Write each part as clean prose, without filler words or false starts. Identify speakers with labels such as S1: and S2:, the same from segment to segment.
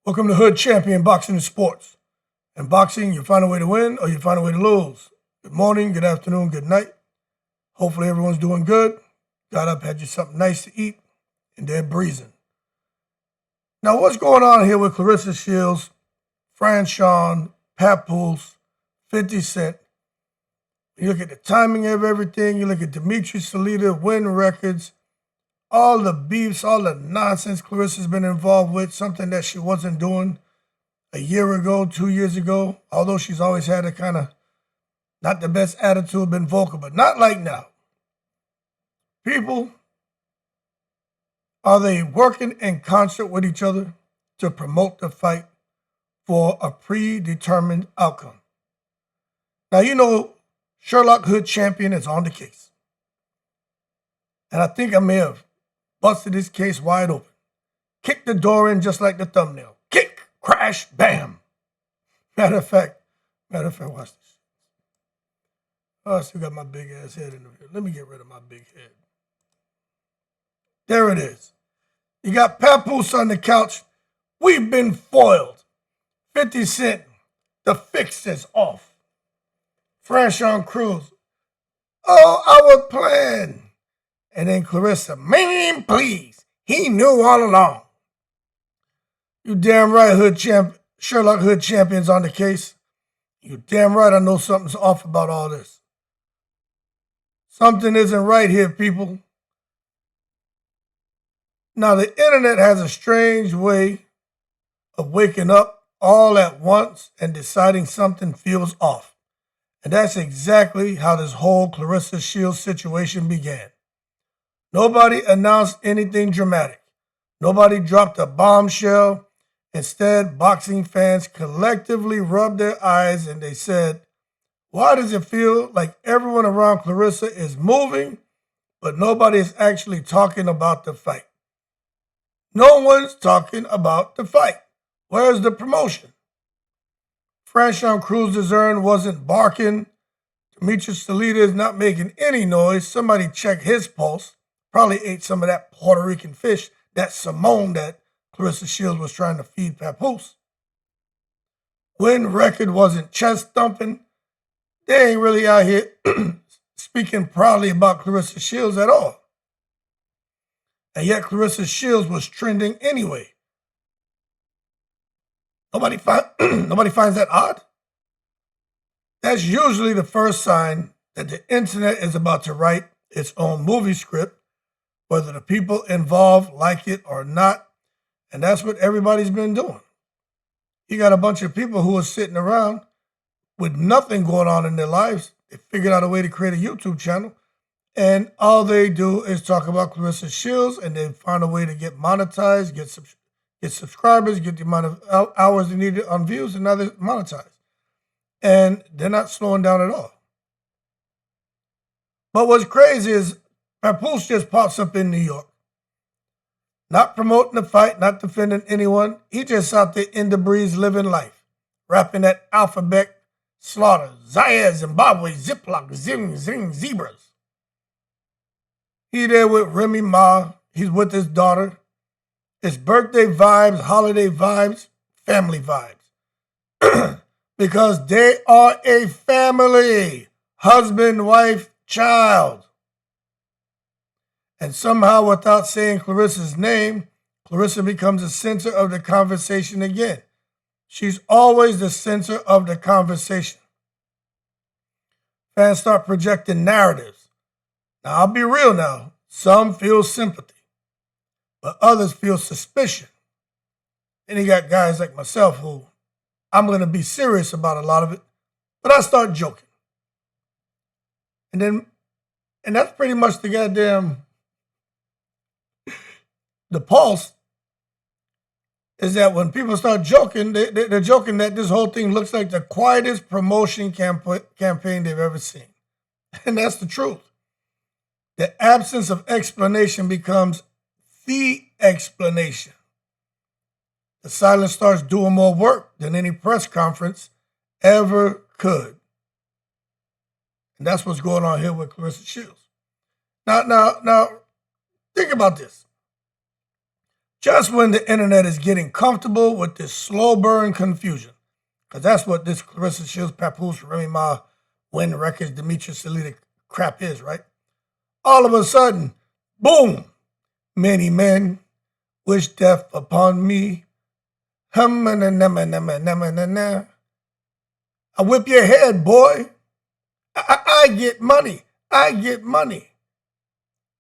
S1: Welcome to Hood Champion Boxing and Sports. In boxing, you find a way to win or you find a way to lose. Good morning, good afternoon, good night. Hopefully everyone's doing good. Got up, had you something nice to eat, and they're breezing. Now, what's going on here with Claressa Shields, Franchon, Papoose, 50 Cent? You look at the timing of everything. You look at Dimitri Salita, win records, all the beefs, all the nonsense Claressa's been involved with, something that she wasn't doing a year ago, 2 years ago, although she's always had a kind of not the best attitude, been vocal, but not like now. People, are they working in concert with each other to promote the fight for a predetermined outcome? Now, you know, Sherlock Hood Champion is on the case. And I think I may have busted this case wide open. Kicked the door in just like the thumbnail. Kick, crash, bam. Matter of fact, watch this. Oh, I still got my big ass head in the video. Let me get rid of my big head. There it is. You got Papoose on the couch. We've been foiled. 50 Cent, the fix is off. Franchon Crews, our plan. And then Claressa, man, please. He knew all along. You damn right, Sherlock Hood Champion's on the case. You damn right I know something's off about all this. Something isn't right here, people. Now, the internet has a strange way of waking up all at once and deciding something feels off. And that's exactly how this whole Claressa Shields situation began. Nobody announced anything dramatic. Nobody dropped a bombshell. Instead, boxing fans collectively rubbed their eyes and they said, why does it feel like everyone around Claressa is moving, but nobody is actually talking about the fight? No one's talking about the fight. Where's the promotion? Franchon Crews-Dezurn wasn't barking. Dimitri Salita is not making any noise. Somebody check his pulse. Probably ate some of that Puerto Rican fish, that Simone that Claressa Shields was trying to feed Papoose. Win record wasn't chest thumping. They ain't really out here speaking proudly about Claressa Shields at all. And yet Claressa Shields was trending anyway. Nobody finds that odd? That's usually the first sign that the internet is about to write its own movie script, whether the people involved like it or not. And that's what everybody's been doing. You got a bunch of people who are sitting around with nothing going on in their lives. They figured out a way to create a YouTube channel. And all they do is talk about Claressa Shields, and they find a way to get monetized, get subscribers, get the amount of hours they need on views, and now they're monetized. And they're not slowing down at all. But what's crazy is Papoose just pops up in New York. Not promoting the fight, not defending anyone. He just out there in the breeze living life. Rapping that alphabet slaughter. Zaire, Zimbabwe, Ziploc, Zing, Zing, Zebras. He there with Remy Ma. He's with his daughter. It's birthday vibes, holiday vibes, family vibes. Because they are a family. Husband, wife, child. And somehow, without saying Claressa's name, Claressa becomes the center of the conversation again. She's always the center of the conversation. Fans start projecting narratives. Now, I'll be real now. Some feel sympathy, but others feel suspicion. And you got guys like myself who I'm going to be serious about a lot of it, but I start joking. And that's pretty much the pulse is that when people start joking, they're joking that this whole thing looks like the quietest promotion campaign they've ever seen. And that's the truth. The absence of explanation becomes the explanation. The silence starts doing more work than any press conference ever could. And that's what's going on here with Claressa Shields. Now, think about this. Just when the internet is getting comfortable with this slow burn confusion. Because that's what this Claressa Shields, Papoose, Remy Ma, Win Records, Demetrius Salita crap is, right? All of a sudden, boom! Many men wish death upon me. I whip your head, boy. I get money. I get money.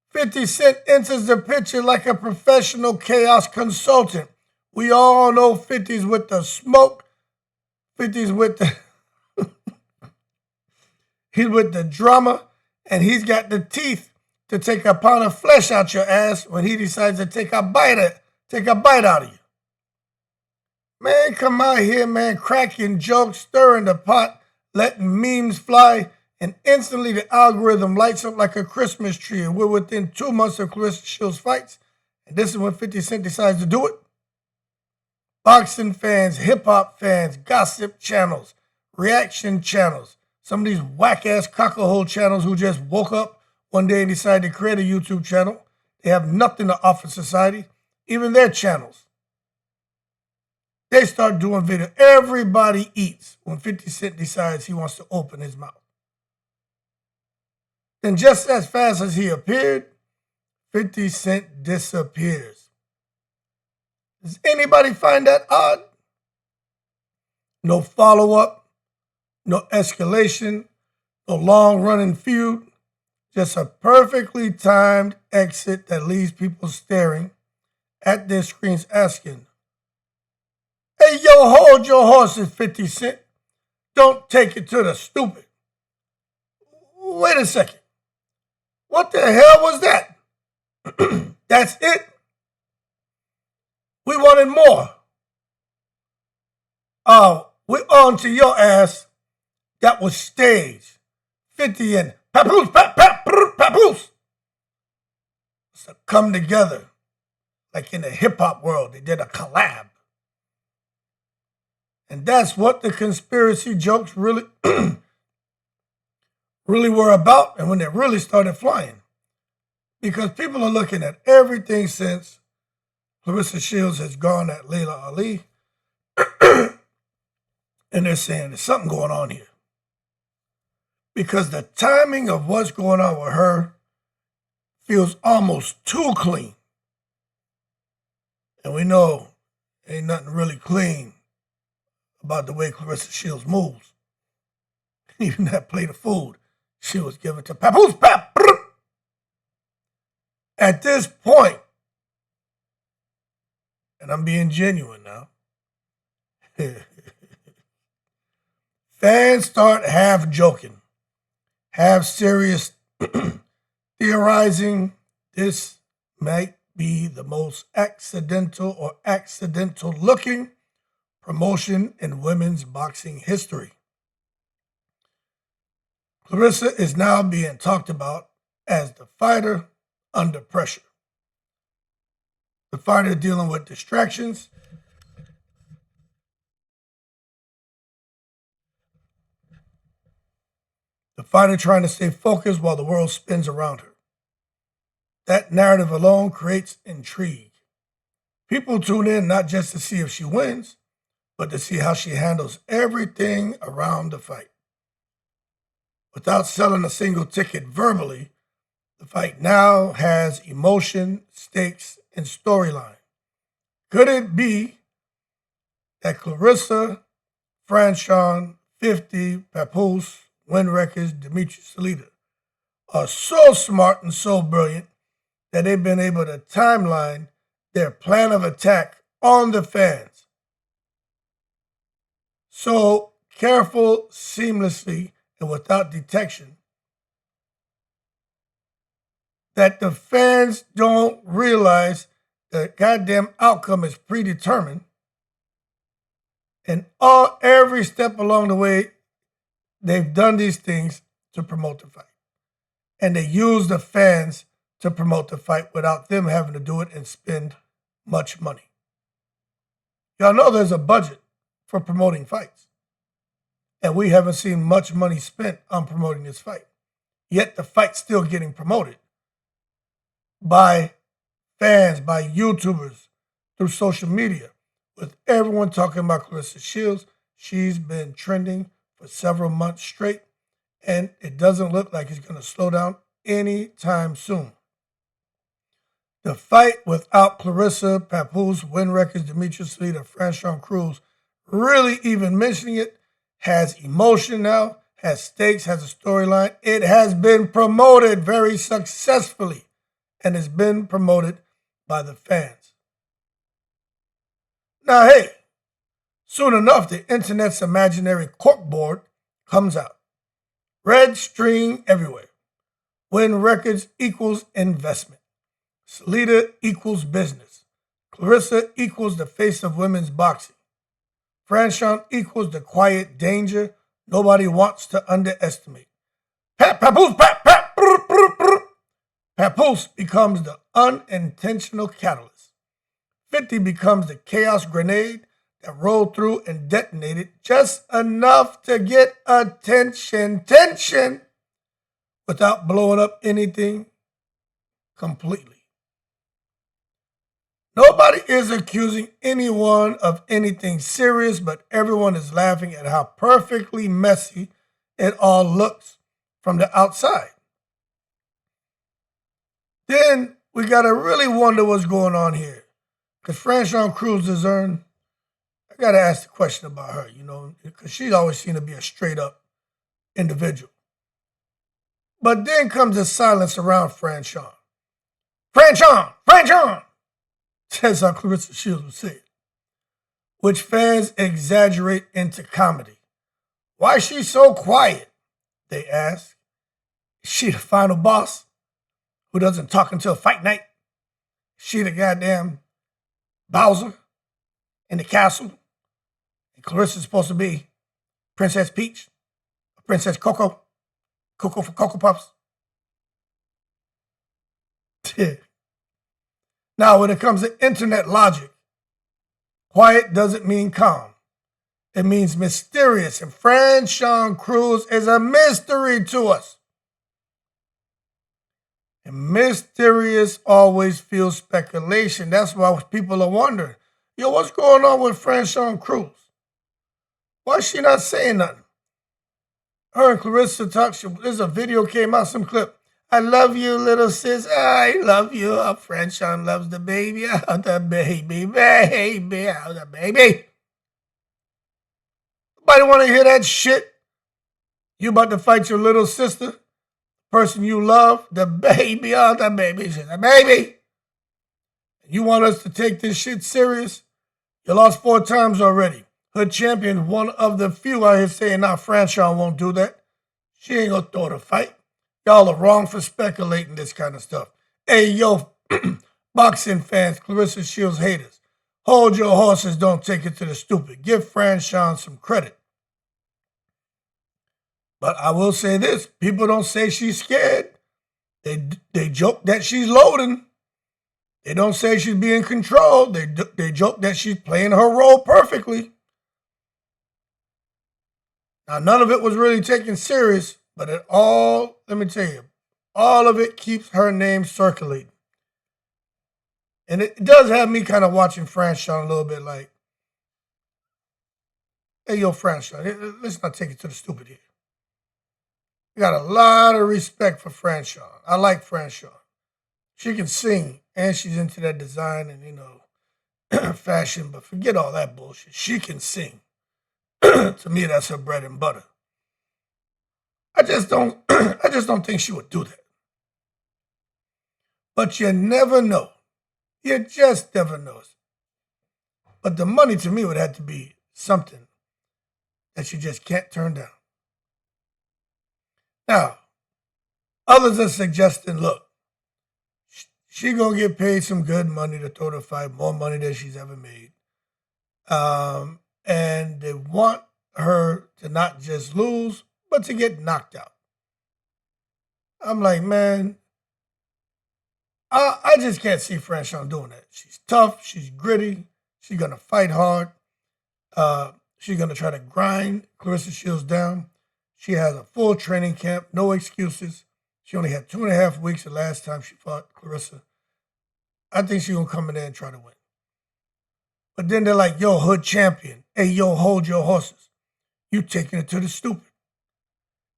S1: 50 Cent enters the picture like a professional chaos consultant. We all know 50's with the smoke. 50's with the he's with the drama, and he's got the teeth to take a pound of flesh out your ass when he decides to take a bite out of you. Man, come out here, man, cracking jokes, stirring the pot, letting memes fly, and instantly the algorithm lights up like a Christmas tree, and we're within 2 months of Claressa Shields fights, and this is when 50 Cent decides to do it. Boxing fans, hip-hop fans, gossip channels, reaction channels, some of these whack-ass cockahole channels who just woke up one day and decided to create a YouTube channel. They have nothing to offer society, even their channels. They start doing video. Everybody eats when 50 Cent decides he wants to open his mouth. Then just as fast as he appeared, 50 Cent disappears. Does anybody find that odd? No follow-up, no escalation, no long-running feud, just a perfectly timed exit that leaves people staring at their screens asking, "Hey, yo, hold your horses, 50 Cent. Don't take it to the stupid." Wait a second. What the hell was that? That's it? We wanted more. Oh, we're on to your ass. That was staged. 50 and Papoose, Papoose. So come together. Like in the hip-hop world, they did a collab. And that's what the conspiracy jokes really were about, and when they really started flying. Because people are looking at everything since Claressa Shields has gone at Layla Ali, and they're saying there's something going on here. Because the timing of what's going on with her feels almost too clean. And we know ain't nothing really clean about the way Claressa Shields moves. Even that plate of food she was given to Papoose. At this point, and I'm being genuine now, fans start half joking, half serious, theorizing this might be the most accidental looking promotion in women's boxing history. Claressa is now being talked about as the fighter under pressure. The fighter dealing with distractions. The fighter trying to stay focused while the world spins around her. That narrative alone creates intrigue. People tune in not just to see if she wins, but to see how she handles everything around the fight. Without selling a single ticket verbally, the fight now has emotion, stakes, and storyline. Could it be that Claressa, Franchon, 50, Papoose, Win Records, Demetrius Salita are so smart and so brilliant that they've been able to timeline their plan of attack on the fans? So careful, seamlessly, and without detection, that the fans don't realize the goddamn outcome is predetermined, and every step along the way, they've done these things to promote the fight. And they use the fans to promote the fight without them having to do it and spend much money. Y'all know there's a budget for promoting fights. And we haven't seen much money spent on promoting this fight. Yet the fight's still getting promoted by fans, by YouTubers, through social media. With everyone talking about Claressa Shields, she's been trending for several months straight, and it doesn't look like it's going to slow down anytime soon. The fight without Claressa, Papoose, Win Records, Demetrius Leader, Franchon Crews, really even mentioning it, has emotion now, has stakes, has a storyline. It has been promoted very successfully and has been promoted by the fans. Now, hey, soon enough, the internet's imaginary corkboard comes out. Red string everywhere. Win Records equals investment. Salida equals business. Claressa equals the face of women's boxing. Franchon equals the quiet danger nobody wants to underestimate. Papoose becomes the unintentional catalyst. 50 becomes the chaos grenade that rolled through and detonated just enough to get tension, without blowing up anything completely. Nobody is accusing anyone of anything serious, but everyone is laughing at how perfectly messy it all looks from the outside. Then we got to really wonder what's going on here. Because Franchon Crews-Dezurn, I got to ask the question about her, because she's always seemed to be a straight up individual. But then comes the silence around Franchon. Franchon! That's how Claressa Shields would say it, which fans exaggerate into comedy. Why is she so quiet? They ask. Is she the final boss who doesn't talk until fight night? Is she the goddamn Bowser in the castle? And Claressa's supposed to be Princess Peach, Princess Coco for Cocoa Puffs. Now, when it comes to internet logic, quiet doesn't mean calm. It means mysterious, and Franchon Crews is a mystery to us. And mysterious always fuels speculation. That's why people are wondering, what's going on with Franchon Crews? Why is she not saying nothing? Her and Claressa talk. There's a video came out, some clip. I love you, little sis. I love you. Franchon loves the baby. Oh, the baby. Oh, the baby. Nobody want to hear that shit? You about to fight your little sister? Person you love? The baby. Oh, the baby. She's a baby. You want us to take this shit serious? You lost 4 times already. Her champion, one of the few out here saying, Franchon won't do that. She ain't gonna throw the fight. Y'all are wrong for speculating this kind of stuff. Hey, yo, boxing fans, Claressa Shields haters, hold your horses, don't take it to the stupid. Give Franchon some credit. But I will say this, people don't say she's scared. They joke that she's loading. They don't say she's being controlled. They joke that she's playing her role perfectly. Now, none of it was really taken serious, but let me tell you, all of it keeps her name circulating. And it does have me kind of watching Franchon a little bit like, hey, yo, Franchon, let's not take it to the stupid here. We got a lot of respect for Franchon. I like Franchon. She can sing, and she's into that design and, fashion, but forget all that bullshit. She can sing. To me, that's her bread and butter. I just don't think she would do that. But you never know. You just never know. But the money to me would have to be something that you just can't turn down. Now, others are suggesting, look, she gonna get paid some good money to throw the fight, more money than she's ever made. And they want her to not just lose, but to get knocked out. I'm like, man, I just can't see Franchon doing that. She's tough. She's gritty. She's going to fight hard. She's going to try to grind Claressa Shields down. She has a full training camp, no excuses. She only had 2.5 weeks the last time she fought Claressa. I think she's going to come in there and try to win. But then they're like, yo, hood champion. Hey, yo, hold your horses. You taking it to the stupid.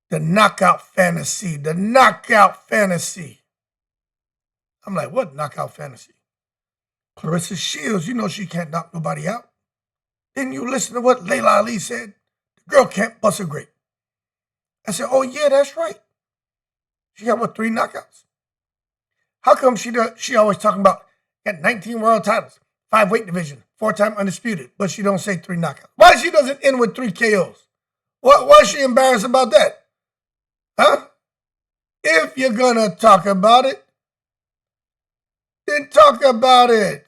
S1: The knockout fantasy. The knockout fantasy. I'm like, what knockout fantasy? Claressa Shields, you know she can't knock nobody out. Didn't you listen to what Layla Ali said? The girl can't bust a grape. I said, oh, yeah, that's right. She got, what, 3 knockouts? How come she always talking about got 19 world titles, 5 weight division, 4-time undisputed, but she don't say 3 knockouts? Why she doesn't end with 3 KOs? Why is she embarrassed about that? Huh? If you're going to talk about it, then talk about it.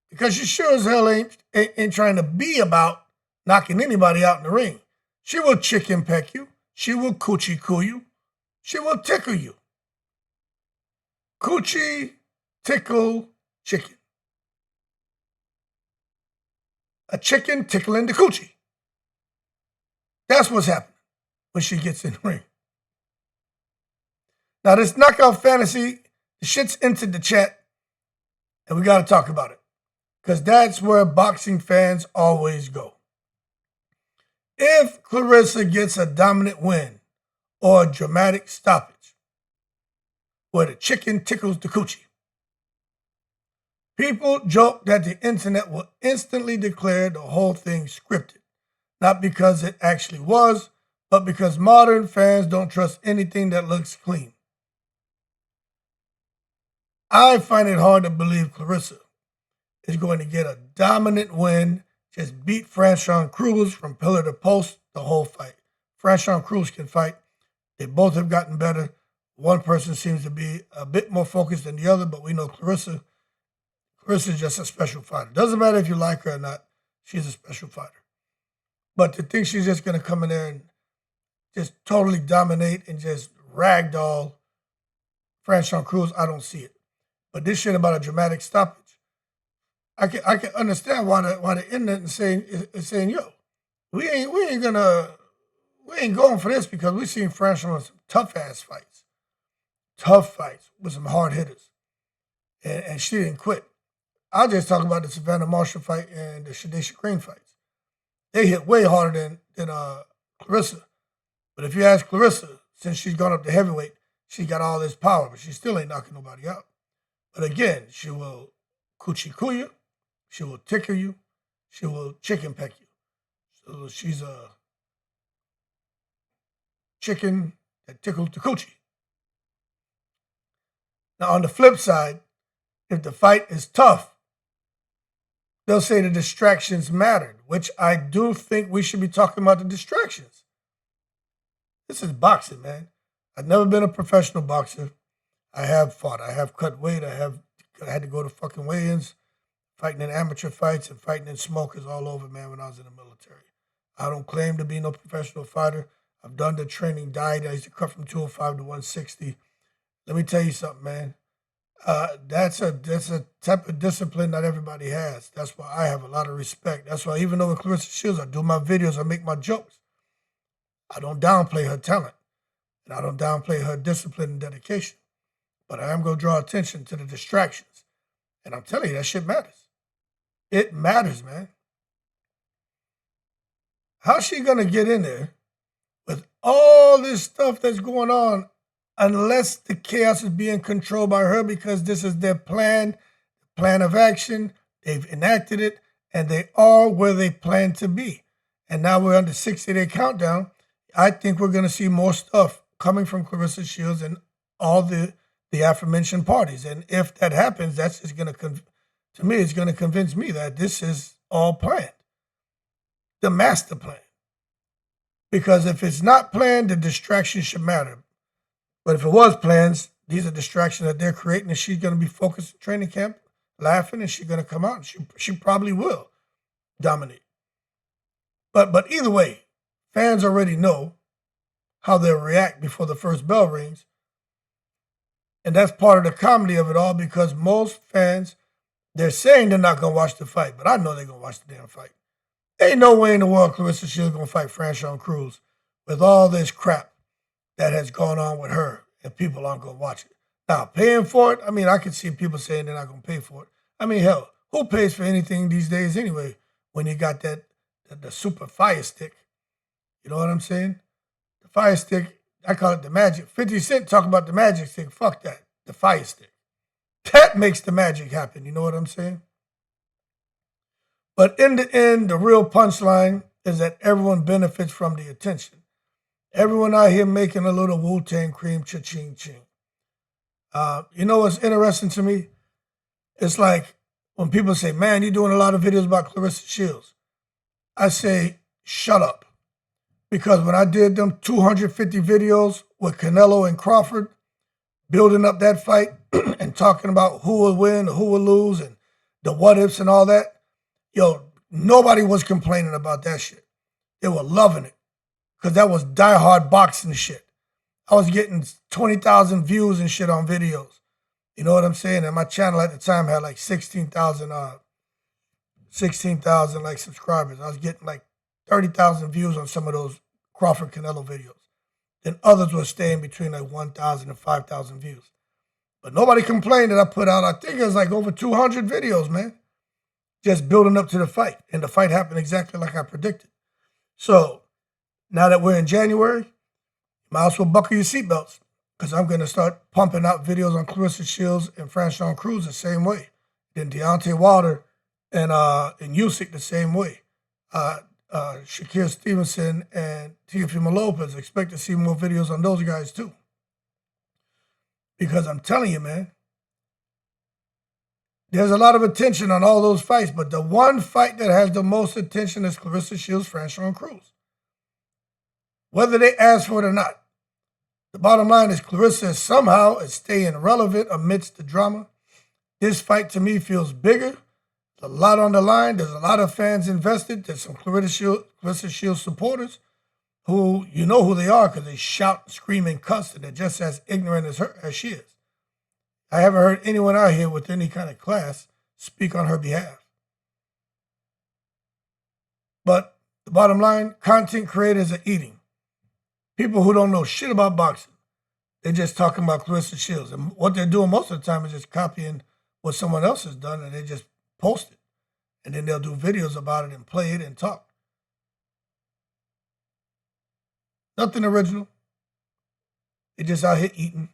S1: Because she sure as hell ain't trying to be about knocking anybody out in the ring. She will chicken peck you. She will coochie coo you. She will tickle you. Coochie, tickle, chicken. A chicken tickling the coochie. That's what's happening when she gets in the ring. Now, this knockout fantasy, the shit's entered the chat, and we got to talk about it. Because that's where boxing fans always go. If Claressa gets a dominant win or a dramatic stoppage where the chicken tickles the coochie, people joke that the internet will instantly declare the whole thing scripted. Not because it actually was, but because modern fans don't trust anything that looks clean. I find it hard to believe Claressa is going to get a dominant win, just beat Franchon Crews from pillar to post the whole fight. Franchon Crews can fight. They both have gotten better. One person seems to be a bit more focused than the other, but we know Claressa is just a special fighter. Doesn't matter if you like her or not, she's a special fighter. But to think she's just going to come in there and just totally dominate and just ragdoll Franchon Crews, I don't see it. But this shit about a dramatic stoppage, I can understand why the internet is saying, yo, we ain't going for this because we seen Franchon with some tough ass fights. Tough fights with some hard hitters. And she didn't quit. I'll just talk about the Savannah Marshall fight and the Shadesha Green fights. They hit way harder than Claressa. But if you ask Claressa, since she's gone up to heavyweight, she got all this power, but she still ain't knocking nobody out. But again, she will coochie coo you, she will tickle you, she will chicken peck you. So she's a chicken that tickles the coochie. Now on the flip side, if the fight is tough, they'll say the distractions mattered, which I do think we should be talking about the distractions. This is boxing, man. I've never been a professional boxer. I have fought. I have cut weight. I had to go to fucking weigh-ins, fighting in amateur fights and fighting in smokers all over, man, when I was in the military. I don't claim to be no professional fighter. I've done the training diet. I used to cut from 205 to 160. Let me tell you something, man. That's a type of discipline not everybody has. That's why I have a lot of respect. That's why even though with Claressa Shields, I do my videos, I make my jokes. I don't downplay her talent. And I don't downplay her discipline and dedication. But I am going to draw attention to the distractions. And I'm telling you, that shit matters. It matters, man. How's she going to get in there with all this stuff that's going on unless the chaos is being controlled by her because this is their plan of action, they've enacted it, and they are where they plan to be. And now we're on the 60-day countdown. I think we're going to see more stuff coming from Claressa Shields and all the aforementioned parties. And if that happens, that's just going to me, it's going to convince me that this is all planned. The master plan. Because if it's not planned, the distractions should matter. But if it was plans, these are distractions that they're creating, and she's going to be focused in training camp, laughing, and she's going to come out, and she probably will dominate. But either way, fans already know how they'll react before the first bell rings. And that's part of the comedy of it all because most fans, they're saying they're not going to watch the fight, but I know they're going to watch the damn fight. Ain't no way in the world Claressa Shields going to fight Franchon Crews with all this crap that has gone on with her, and people aren't going to watch it. Now, paying for it, I mean, I can see people saying they're not going to pay for it. I mean, hell, who pays for anything these days anyway when you got the super fire stick? You know what I'm saying? The fire stick, I call it the magic. 50 Cent talk about the magic stick. Fuck that. The fire stick. That makes the magic happen. You know what I'm saying? But in the end, the real punchline is that everyone benefits from the attention. Everyone out here making a little Wu-Tang cream cha-ching ching. You know what's interesting to me? It's like when people say, man, you're doing a lot of videos about Claressa Shields. I say, shut up. Because when I did them 250 videos with Canelo and Crawford, building up that fight and talking about who will win, who will lose, and the what-ifs and all that, yo, nobody was complaining about that shit. They were loving it because that was diehard boxing shit. I was getting 20,000 views and shit on videos. You know what I'm saying? And my channel at the time had like 16,000 like subscribers. I was getting like 30,000 views on some of those Crawford Canelo videos. Then others were staying between like 1,000 and 5,000 views. But nobody complained that I put out, I think it was like over 200 videos, man. Just building up to the fight. And the fight happened exactly like I predicted. So now that we're in January, you might as well buckle your seatbelts because I'm going to start pumping out videos on Claressa Shields and Franchon Crews the same way. Then Deontay Wilder and Usyk the same way. Shakur Stevenson and Teofimo Lopez. Expect to see more videos on those guys too. Because I'm telling you, man, there's a lot of attention on all those fights, but the one fight that has the most attention is Claressa Shields, Franchon Crews. Whether they ask for it or not. The bottom line is Claressa somehow is staying relevant amidst the drama. This fight to me feels bigger. There's a lot on the line. There's a lot of fans invested. There's some Claressa Shields supporters who, you know who they are because they shout, scream, and cuss, and they're just as ignorant as she is. I haven't heard anyone out here with any kind of class speak on her behalf. But the bottom line, content creators are eating. People who don't know shit about boxing, they're just talking about Claressa Shields. And what they're doing most of the time is just copying what someone else has done, and they just post it. And then they'll do videos about it and play it and talk. Nothing original. They're just out here eating.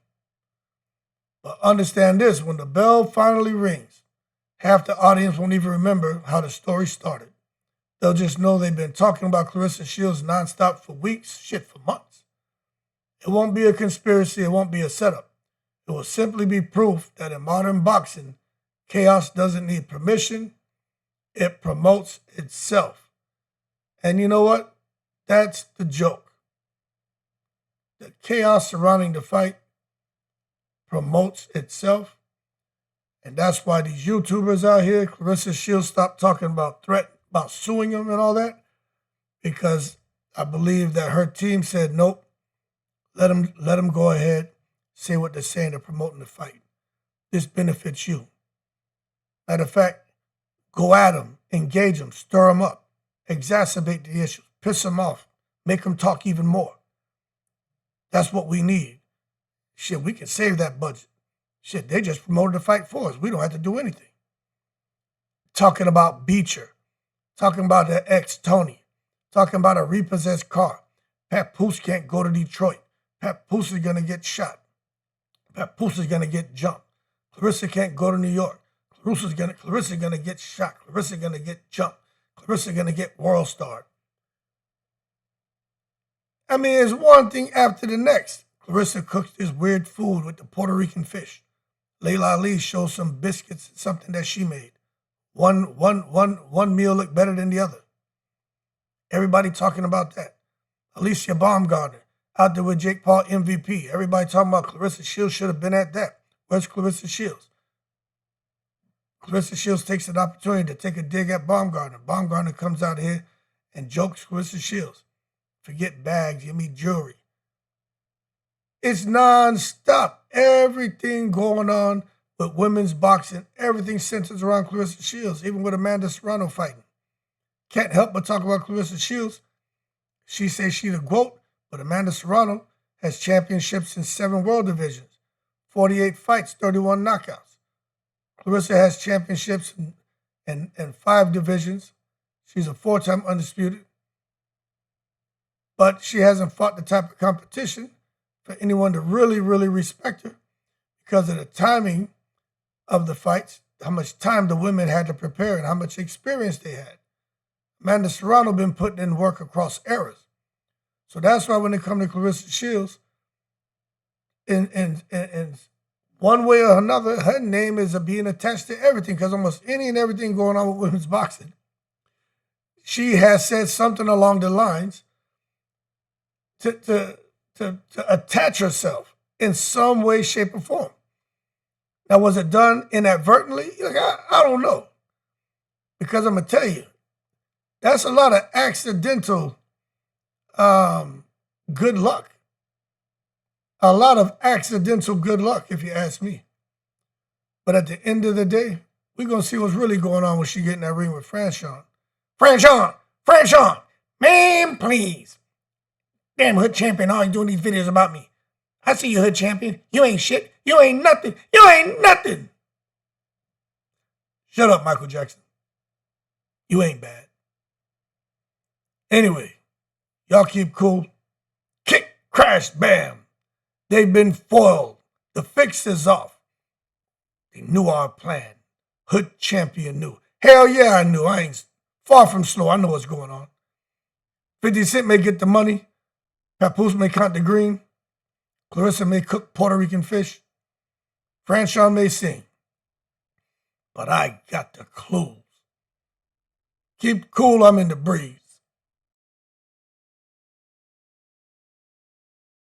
S1: But understand this, when the bell finally rings, half the audience won't even remember how the story started. They'll just know they've been talking about Claressa Shields nonstop for weeks, shit, for months. It won't be a conspiracy, it won't be a setup. It will simply be proof that in modern boxing, chaos doesn't need permission, it promotes itself. And you know what? That's the joke. The chaos surrounding the fight promotes itself. And that's why these YouTubers out here, Claressa Shields, stopped talking about suing him and all that, because I believe that her team said, nope, let them go ahead, say what they're saying, they're promoting the fight. This benefits you. Matter of fact, go at them, engage them, stir them up, exacerbate the issues, piss them off, make them talk even more. That's what we need. Shit, we can save that budget. Shit, they just promoted the fight for us. We don't have to do anything. Talking about Beecher, talking about the ex-Tony, talking about a repossessed car. Papoose can't go to Detroit. Papoose is going to get shot. Papoose is going to get jumped. Claressa can't go to New York. Claressa's going to get shot. Claressa's going to get jumped. Claressa's going to get world starred. I mean, it's one thing after the next. Claressa cooks this weird food with the Puerto Rican fish. Layla Ali shows some biscuits, something that she made. One meal looked better than the other. Everybody talking about that. Alicia Baumgartner out there with Jake Paul MVP. Everybody talking about Claressa Shields should have been at that. Where's Claressa Shields? Claressa Shields takes an opportunity to take a dig at Baumgartner. Baumgartner comes out here and jokes Claressa Shields. Forget bags, you mean jewelry. It's non-stop. Everything going on with women's boxing, everything centers around Claressa Shields, even with Amanda Serrano fighting. Can't help but talk about Claressa Shields. She says she's a GOAT, but Amanda Serrano has championships in 7 world divisions. 48 fights, 31 knockouts. Claressa has championships in 5 divisions. She's a 4-time undisputed. But she hasn't fought the type of competition for anyone to really, really respect her because of the timing of the fights, how much time the women had to prepare and how much experience they had. Amanda Serrano been putting in work across eras. So that's why when it comes to Claressa Shields, in one way or another, her name is being attached to everything because almost any and everything going on with women's boxing, she has said something along the lines to attach herself in some way, shape, or form. Now, was it done inadvertently? Like, I don't know. Because I'm going to tell you, that's a lot of accidental good luck. A lot of accidental good luck, if you ask me. But at the end of the day, we're going to see what's really going on when she get in that ring with Franchon. Franchon, man, please. Damn hood champion, always doing these videos about me. I see you, hood champion. You ain't shit. You ain't nothing. You ain't nothing. Shut up, Michael Jackson. You ain't bad. Anyway, y'all keep cool. Kick, crash, bam. They've been foiled. The fix is off. They knew our plan. Hood champion knew. Hell yeah, I knew. I ain't far from slow. I know what's going on. 50 Cent may get the money. Papoose may count the green. Claressa may cook Puerto Rican fish. Franchon may sing. But I got the clues. Keep cool, I'm in the breeze.